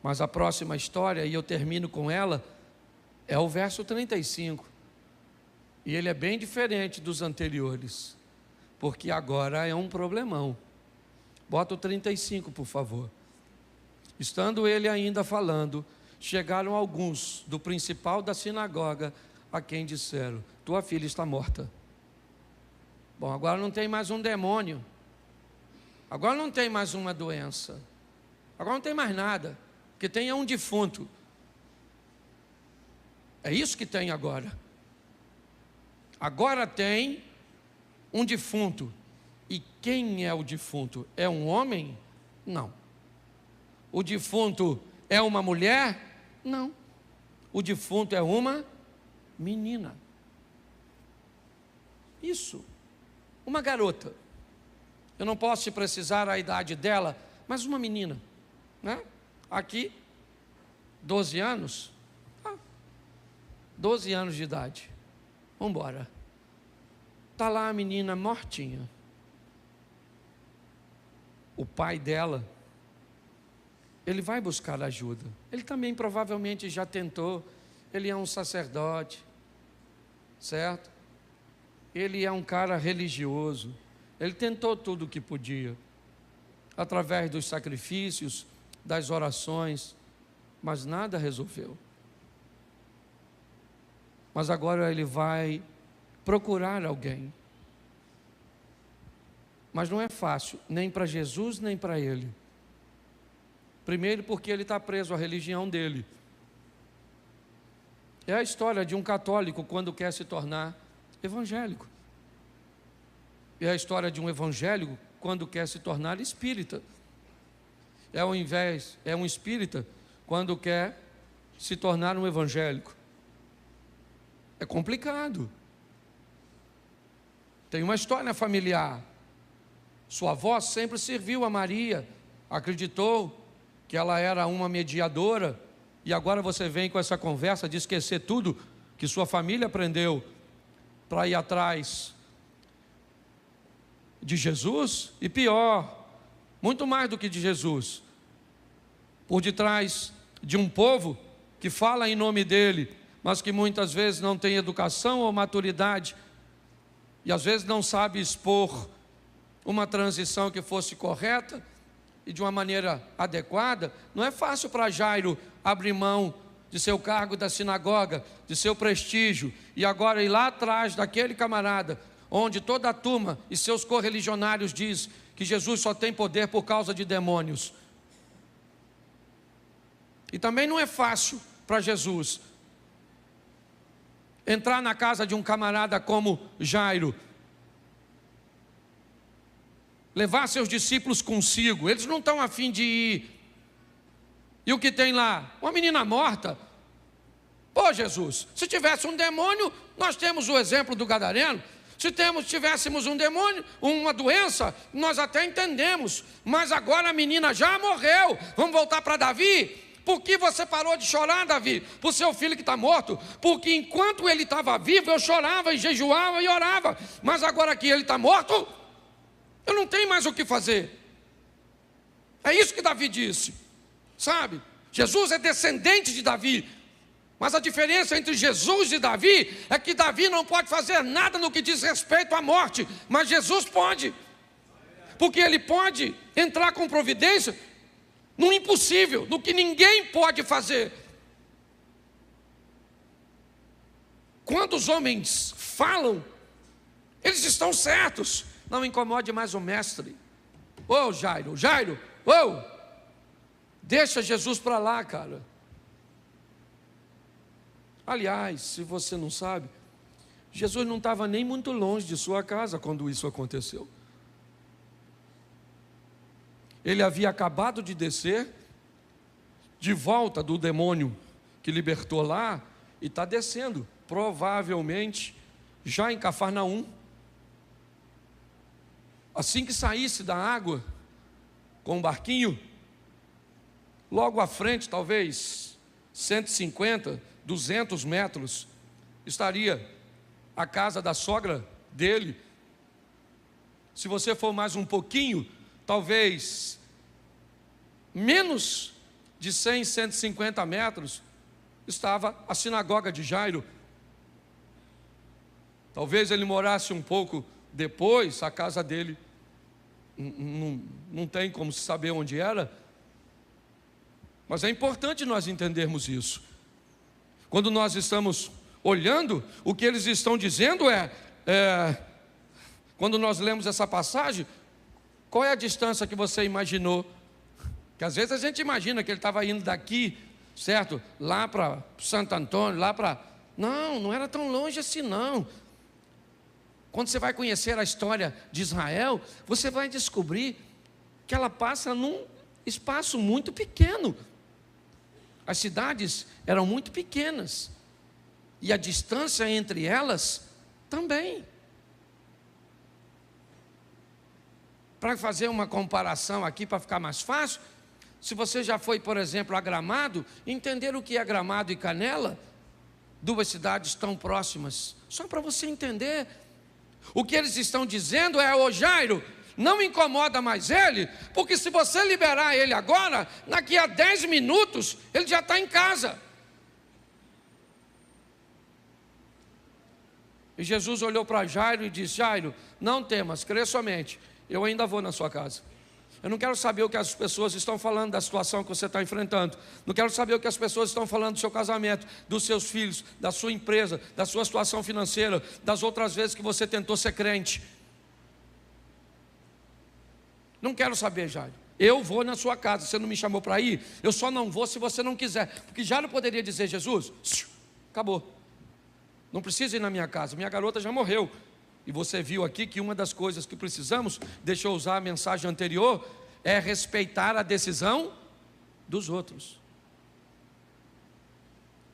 Mas a próxima história, e eu termino com ela, é o verso 35. E ele é bem diferente dos anteriores, porque agora é um problemão. Bota o 35, por favor. Estando ele ainda falando, chegaram alguns do principal da sinagoga, a quem disseram: tua filha está morta. Bom, agora não tem mais um demônio, agora não tem mais uma doença, agora não tem mais nada, que tem é um defunto. É isso que tem agora. Agora tem um defunto. E quem é o defunto? É um homem? Não. O defunto é uma mulher? Não. O defunto é uma menina. Isso. Uma garota. Eu não posso te precisar a idade dela, mas uma menina, né? Aqui, 12 anos. 12 anos de idade. Vamos embora. Está lá a menina mortinha. O pai dela, ele vai buscar ajuda. Ele também provavelmente já tentou. Ele é um sacerdote, certo? Ele é um cara religioso. Ele tentou tudo o que podia, através dos sacrifícios, das orações, mas nada resolveu. Mas agora ele vai procurar alguém. Mas não é fácil, nem para Jesus, nem para ele. Primeiro porque ele está preso à religião dele. É a história de um católico quando quer se tornar evangélico. É a história de um evangélico quando quer se tornar espírita. É um espírita quando quer se tornar um evangélico. É complicado. Tem uma história familiar. Sua avó sempre serviu a Maria, acreditou que ela era uma mediadora, e agora você vem com essa conversa de esquecer tudo que sua família aprendeu para ir atrás de Jesus, e pior, muito mais do que de Jesus, por detrás de um povo que fala em nome dele, mas que muitas vezes não tem educação ou maturidade, e às vezes não sabe expor uma transição que fosse correta e de uma maneira adequada. Não é fácil para Jairo abrir mão de seu cargo da sinagoga, de seu prestígio, e agora ir lá atrás daquele camarada, onde toda a turma e seus correligionários diz que Jesus só tem poder por causa de demônios. E também não é fácil para Jesus entrar na casa de um camarada como Jairo, levar seus discípulos consigo. Eles não estão a fim de ir. E o que tem lá? Uma menina morta. Pô, Jesus, se tivesse um demônio, nós temos o exemplo do gadareno. Se tivéssemos um demônio, uma doença, nós até entendemos. Mas agora a menina já morreu. Vamos voltar para Davi? Por que você parou de chorar, Davi? Por seu filho que está morto? Porque enquanto ele estava vivo, eu chorava e jejuava e orava. Mas agora que ele está morto, eu não tenho mais o que fazer. É isso que Davi disse, sabe? Jesus é descendente de Davi, mas a diferença entre Jesus e Davi é que Davi não pode fazer nada no que diz respeito à morte, mas Jesus pode, porque ele pode entrar com providência no impossível, no que ninguém pode fazer. Quando os homens falam, eles estão certos. Não incomode mais o mestre. Ô Jairo, deixa Jesus para lá, cara. Aliás, se você não sabe, Jesus não estava nem muito longe de sua casa quando isso aconteceu. Ele havia acabado de descer de volta do demônio que libertou lá, e está descendo, provavelmente já em Cafarnaum. Assim que saísse da água com o barquinho, logo à frente, talvez 150, 200 metros, estaria a casa da sogra dele. Se você for mais um pouquinho, talvez menos de 100, 150 metros, estava a sinagoga de Jairo. Talvez ele morasse um pouco depois, a casa dele não tem como se saber onde era, mas é importante nós entendermos isso. Quando nós estamos olhando, o que eles estão dizendo quando nós lemos essa passagem, qual é a distância que você imaginou? Que às vezes a gente imagina que ele estava indo daqui, certo? Lá para Santo Antônio, lá para... Não era tão longe assim não. Quando você vai conhecer a história de Israel, você vai descobrir que ela passa num espaço muito pequeno. As cidades eram muito pequenas, e a distância entre elas também. Para fazer uma comparação aqui, para ficar mais fácil, se você já foi, por exemplo, a Gramado, entender o que é Gramado e Canela, duas cidades tão próximas, só para você entender. O que eles estão dizendo é: ô Jairo, não incomoda mais ele, porque se você liberar ele agora, daqui a 10 minutos, ele já está em casa. E Jesus olhou para Jairo e disse: Jairo, não temas, crê somente, eu ainda vou na sua casa. Eu não quero saber o que as pessoas estão falando da situação que você está enfrentando. Não quero saber o que as pessoas estão falando do seu casamento, dos seus filhos, da sua empresa, da sua situação financeira, das outras vezes que você tentou ser crente. Não quero saber, Jairo. Eu vou na sua casa. Você não me chamou para ir? Eu só não vou se você não quiser. Porque Jairo poderia dizer: Jesus, acabou. Não precisa ir na minha casa. Minha garota já morreu. E você viu aqui que uma das coisas que precisamos, deixa eu usar a mensagem anterior, é respeitar a decisão dos outros.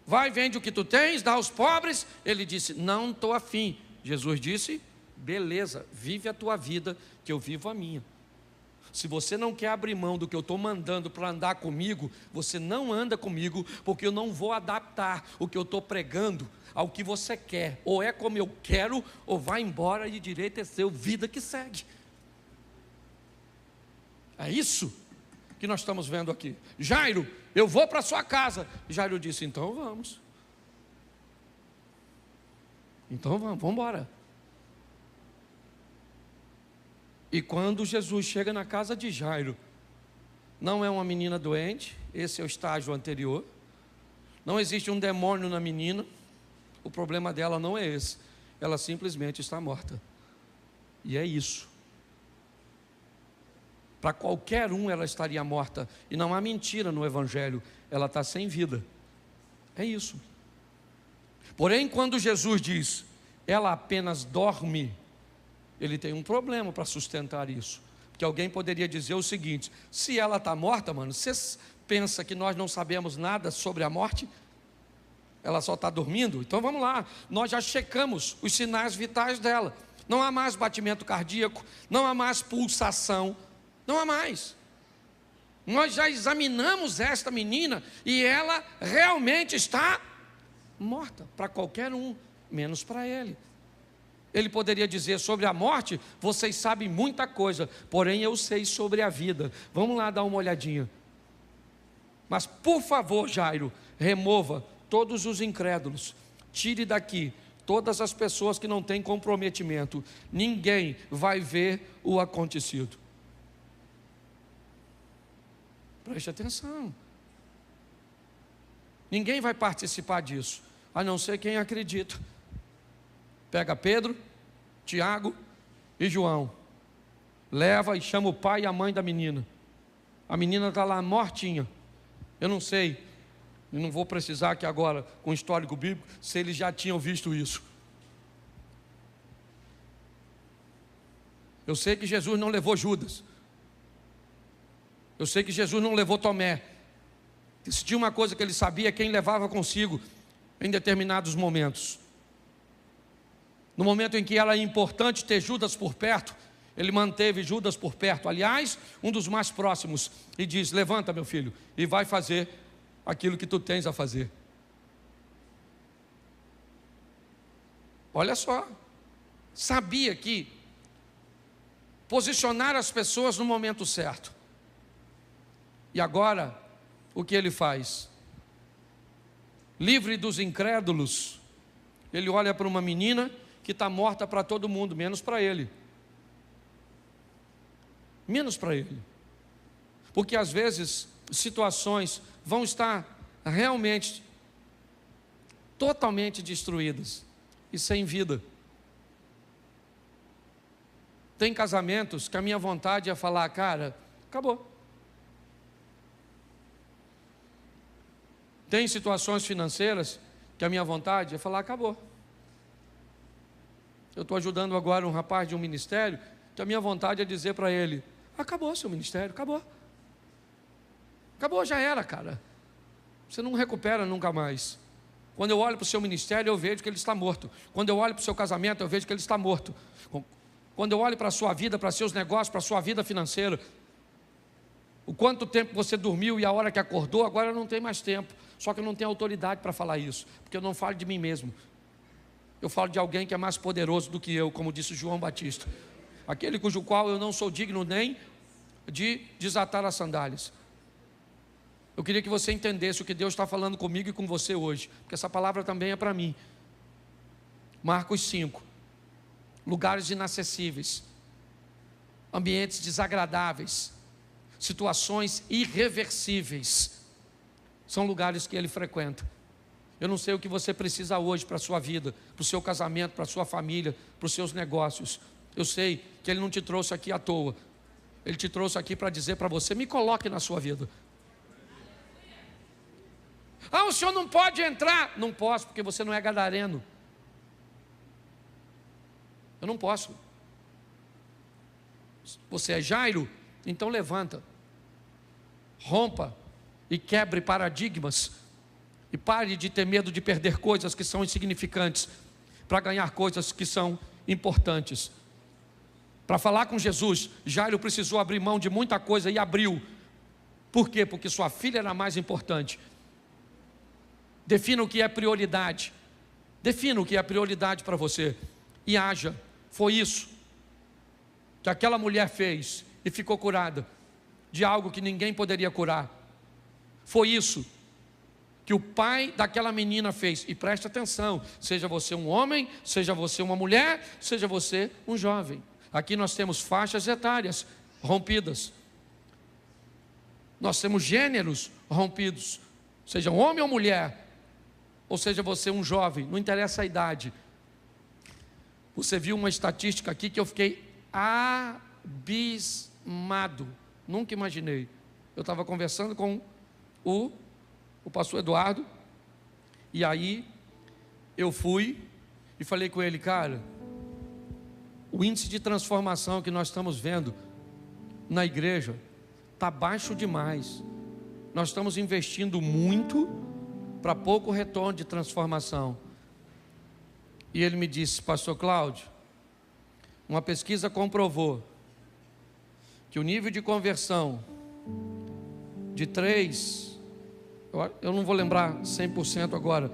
Vai, vende o que tu tens, dá aos pobres. Ele disse: não estou afim. Jesus disse: beleza, vive a tua vida, que eu vivo a minha. Se você não quer abrir mão do que eu estou mandando para andar comigo, você não anda comigo, porque eu não vou adaptar o que eu estou pregando ao que você quer. Ou é como eu quero, ou vai embora, e direito é seu, vida que segue. É isso que nós estamos vendo aqui. Jairo, eu vou para sua casa. Jairo disse: então vamos. Então vamos embora. E quando Jesus chega na casa de Jairo, não é uma menina doente, esse é o estágio anterior. Não existe um demônio na menina. O problema dela não é esse. Ela simplesmente está morta. E é isso. Para qualquer um ela estaria morta. E não há mentira no Evangelho. Ela está sem vida. É isso. Porém, quando Jesus diz: ela apenas dorme, ele tem um problema para sustentar isso. Porque alguém poderia dizer o seguinte: se ela está morta, mano, você pensa que nós não sabemos nada sobre a morte? Ela só está dormindo? Então vamos lá, nós já checamos os sinais vitais dela. Não há mais batimento cardíaco, não há mais pulsação, não há mais. Nós já examinamos esta menina e ela realmente está morta, para qualquer um, menos para ele. Ele poderia dizer: sobre a morte, vocês sabem muita coisa, porém eu sei sobre a vida. Vamos lá dar uma olhadinha. Mas por favor, Jairo, remova todos os incrédulos, tire daqui todas as pessoas que não têm comprometimento. Ninguém vai ver o acontecido. Preste atenção. Ninguém vai participar disso, a não ser quem acredita. Pega Pedro, Tiago e João, leva e chama o pai e a mãe da menina. A menina está lá mortinha. Eu não sei, eu não vou precisar aqui agora, com o histórico bíblico, se eles já tinham visto isso. Eu sei que Jesus não levou Judas. Eu sei que Jesus não levou Tomé. Se tinha uma coisa que ele sabia, quem levava consigo em determinados momentos. No momento em que era importante ter Judas por perto, ele manteve Judas por perto. Aliás, um dos mais próximos. E diz: levanta, meu filho, e vai fazer aquilo que tu tens a fazer. Olha só. Sabia que posicionar as pessoas no momento certo. E agora, o que ele faz? Livre dos incrédulos, ele olha para uma menina que está morta para todo mundo, menos para ele. Menos para ele. Porque às vezes situações vão estar realmente totalmente destruídas e sem vida. Tem casamentos que a minha vontade é falar, cara, acabou. Tem situações financeiras que a minha vontade é falar, acabou. Eu estou ajudando agora um rapaz de um ministério, que a minha vontade é dizer para ele, acabou seu ministério, acabou. Acabou, já era, cara. Você não recupera nunca mais. Quando eu olho para o seu ministério, eu vejo que ele está morto. Quando eu olho para o seu casamento, eu vejo que ele está morto. Quando eu olho para a sua vida, para seus negócios, para a sua vida financeira, o quanto tempo você dormiu e a hora que acordou, agora não tem mais tempo. Só que eu não tenho autoridade para falar isso, porque eu não falo de mim mesmo. Eu falo de alguém que é mais poderoso do que eu, como disse João Batista. Aquele cujo qual eu não sou digno nem de desatar as sandálias. Eu queria que você entendesse o que Deus está falando comigo e com você hoje, porque essa palavra também é para mim. Marcos 5. Lugares inacessíveis, ambientes desagradáveis, situações irreversíveis, são lugares que ele frequenta. Eu não sei o que você precisa hoje para a sua vida, para o seu casamento, para a sua família, para os seus negócios. Eu sei que ele não te trouxe aqui à toa. Ele te trouxe aqui para dizer para você, me coloque na sua vida. Ah, o senhor não pode entrar. Não posso, porque você não é gadareno. Eu não posso. Você é Jairo? Então levanta. Rompa e quebre paradigmas. E pare de ter medo de perder coisas que são insignificantes, para ganhar coisas que são importantes. Para falar com Jesus, Jairo precisou abrir mão de muita coisa e abriu. Por quê? Porque sua filha era mais importante. Defina o que é prioridade. Defina o que é prioridade para você. E haja. Foi isso que aquela mulher fez e ficou curada de algo que ninguém poderia curar. Foi isso que o pai daquela menina fez. E preste atenção, seja você um homem, seja você uma mulher, seja você um jovem. Aqui nós temos faixas etárias rompidas. Nós temos gêneros rompidos. Seja um homem ou mulher, ou seja você um jovem, não interessa a idade. Você viu uma estatística aqui que eu fiquei abismado. Nunca imaginei. Eu estava conversando com o pastor Eduardo, e aí eu fui e falei com ele, cara, o índice de transformação que nós estamos vendo na igreja está baixo demais. Nós estamos investindo muito para pouco retorno de transformação. E ele me disse, pastor Cláudio, uma pesquisa comprovou que o nível de conversão de 3, eu não vou lembrar 100% agora,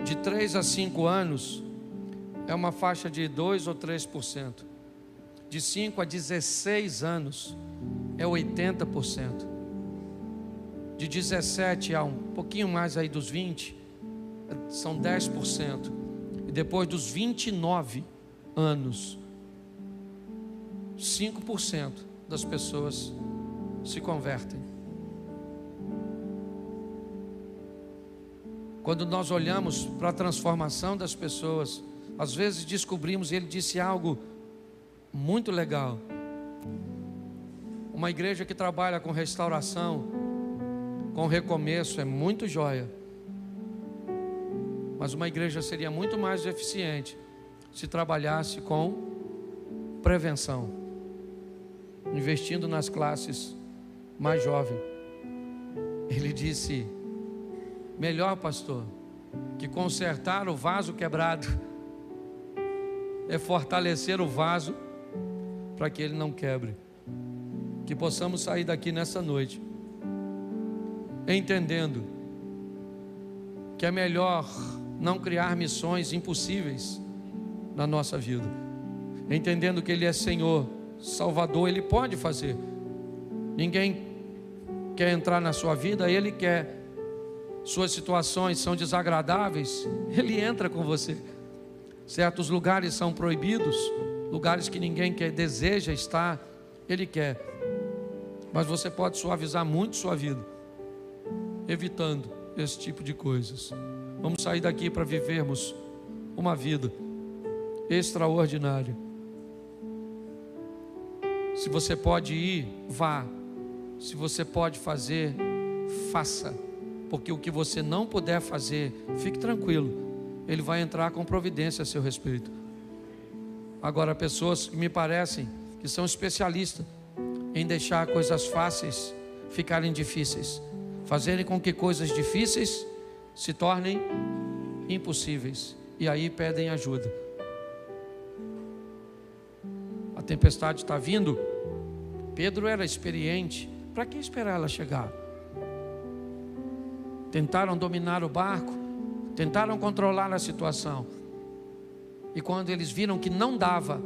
de 3 a 5 anos, é uma faixa de 2 ou 3%. De 5 a 16 anos, é 80%. De 17 a um pouquinho mais aí dos 20, são 10%. E depois dos 29 anos, 5% das pessoas se convertem. Quando nós olhamos para a transformação das pessoas, às vezes descobrimos, e ele disse algo muito legal. Uma igreja que trabalha com restauração, com recomeço, é muito joia. Mas uma igreja seria muito mais eficiente se trabalhasse com prevenção, investindo nas classes mais jovens. Ele disse, melhor, pastor, que consertar o vaso quebrado é fortalecer o vaso para que ele não quebre. Que possamos sair daqui nessa noite entendendo que é melhor não criar missões impossíveis na nossa vida, entendendo que Ele é Senhor, Salvador, Ele pode fazer. Ninguém quer entrar na sua vida, Ele quer. Suas situações são desagradáveis, Ele entra com você. Certos lugares são proibidos, lugares que ninguém deseja estar, Ele quer. Mas você pode suavizar muito sua vida, evitando esse tipo de coisas. Vamos sair daqui para vivermos uma vida extraordinária. Se você pode ir, vá. Se você pode fazer, faça. Porque o que você não puder fazer, fique tranquilo, Ele vai entrar com providência a seu respeito. Agora, pessoas que me parecem que são especialistas em deixar coisas fáceis ficarem difíceis, fazerem com que coisas difíceis se tornem impossíveis, e aí pedem ajuda. A tempestade está vindo. Pedro era experiente, para que esperar ela chegar? Tentaram dominar o barco, tentaram controlar a situação, e quando eles viram que não dava,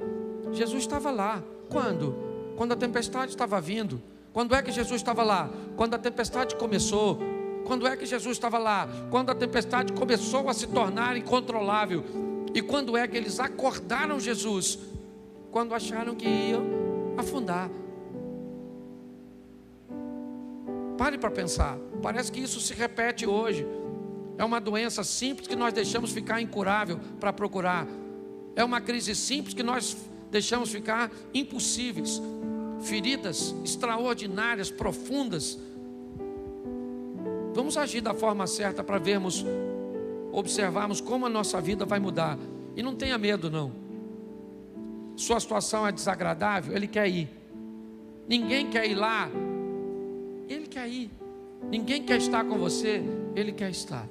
Jesus estava lá. Quando? Quando a tempestade estava vindo. Quando é que Jesus estava lá? Quando a tempestade começou. Quando é que Jesus estava lá? Quando a tempestade começou a se tornar incontrolável. E quando é que eles acordaram Jesus? Quando acharam que iam afundar. Pare para pensar. Parece que isso se repete hoje. É uma doença simples que nós deixamos ficar incurável para procurar. É uma crise simples que nós deixamos ficar impossíveis. Feridas extraordinárias, profundas. Vamos agir da forma certa para vermos, observarmos como a nossa vida vai mudar. E não tenha medo não. Sua situação é desagradável, Ele quer ir. Ninguém quer ir lá, Ele quer ir. Ninguém quer estar com você, Ele quer estar.